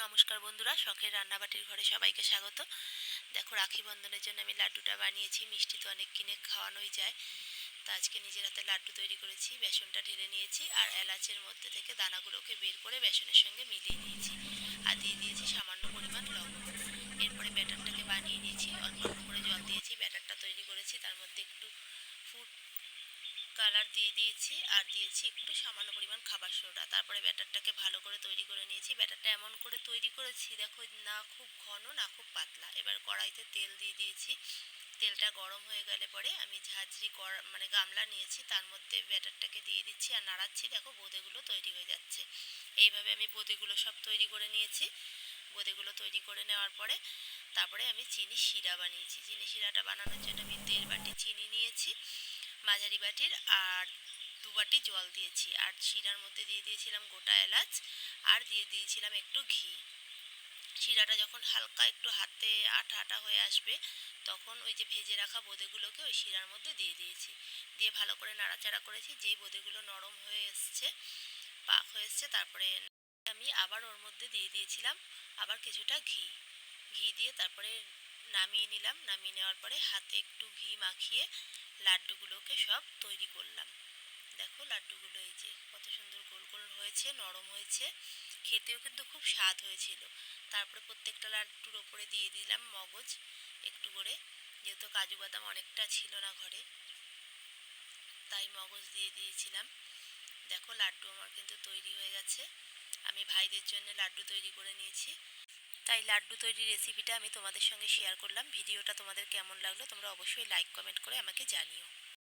নমস্কার বন্ধুরা, শখের রান্নাবাটির ঘরে সবাইকে স্বাগত। দেখো, রাখি বন্ধনের জন্য আমি লাড্ডুটা বানিয়েছি। মিষ্টি তো অনেক কিনে খাওয়ানোই যায়, তা আজকে নিজের হাতে লাড্ডু তৈরি করেছি। বেসনটা ঢেলে নিয়েছি আর এলাচের মধ্যে থেকে দানাগুলোকে বের করে বেসনের সঙ্গে মিলিয়ে নিয়েছি, আর দিয়ে দিয়েছি সামান্য পরিমাণ লবণ। এরপরে ব্যাটারটাকে বানিয়ে নিয়েছি, অল্প অল্প করে জল দিয়েছি। ব্যাটারটা তৈরি করেছি, তার মধ্যে একটু ফুড কালার দিয়ে দিয়েছি আর দিয়েছি একটু সামান্য পরিমাণ খাবার সোডা। তারপরে ব্যাটারটাকে ভালো করে তৈরি করে নিয়েছি। ব্যাটারটা এমন করে তৈরি করেছি, দেখো, না খুব ঘন না খুব পাতলা। এবার কড়াইতে তেল দিয়ে দিয়েছি। তেলটা গরম হয়ে গেলে পরে আমি ঝাঁঝরি গামলা নিয়েছি, তার মধ্যে ব্যাটারটাকে দিয়ে দিচ্ছি আর নাড়াচ্ছি। দেখো, বোঁদেগুলো তৈরি হয়ে যাচ্ছে। এইভাবে আমি বোঁদেগুলো সব তৈরি করে নিয়েছি। বোঁদেগুলো তৈরি করে নেওয়ার পরে তারপরে আমি চিনি শিরা বানিয়েছি। চিনি শিরাটা বানানোর জন্য আমি 1.5 বাটি চিনি নিয়েছি মাঝারি বাটির, আর 2 বাটি জল দিয়েছি। আর শিরার মধ্যে দিয়ে দিয়েছিলাম গোটা এলাচ, আর দিয়ে দিয়েছিলাম একটু ঘি। শিরাটা যখন হালকা একটু হাতে আঠা আঠা হয়ে আসবে, তখন ওই যে ভেজে রাখা বোঁদেগুলোকে ওই শিরার মধ্যে দিয়ে দিয়েছি। দিয়ে ভালো করে নাড়াচাড়া করেছি। যেই বোঁদেগুলো নরম হয়ে এসছে, পাক হয়ে এসছে, তারপরে আমি আবার ওর মধ্যে দিয়ে দিয়েছিলাম আবার কিছুটা ঘি। ঘি দিয়ে তারপরে নামিয়ে নিলাম। নামিয়ে নেওয়ার পরে হাতে একটু ঘি মাখিয়ে লাড্ডুগুলোকে সব তৈরি করলাম। দেখো, লাড্ডুগুলো এই যে কত সুন্দর গোল গোল হয়েছে, নরম হয়েছে, খেতেও কিন্তু খুব স্বাদ হয়েছিল। তারপরে প্রত্যেকটা লাড্ডুর ওপরে দিয়ে দিলাম মগজ একটু করে, যেহেতু কাজু বাদাম অনেকটা ছিল না ঘরে, তাই মগজ দিয়ে দিয়েছিলাম। দেখো, লাড্ডু আমার কিন্তু তৈরি হয়ে গেছে। আমি ভাইদের জন্য লাড্ডু তৈরি করে নিয়েছি, তাই লাড্ডু তৈরির রেসিপিটা আমি তোমাদের সঙ্গে শেয়ার করলাম। ভিডিওটা তোমাদের কেমন লাগলো তোমরা অবশ্যই লাইক কমেন্ট করে আমাকে জানিও।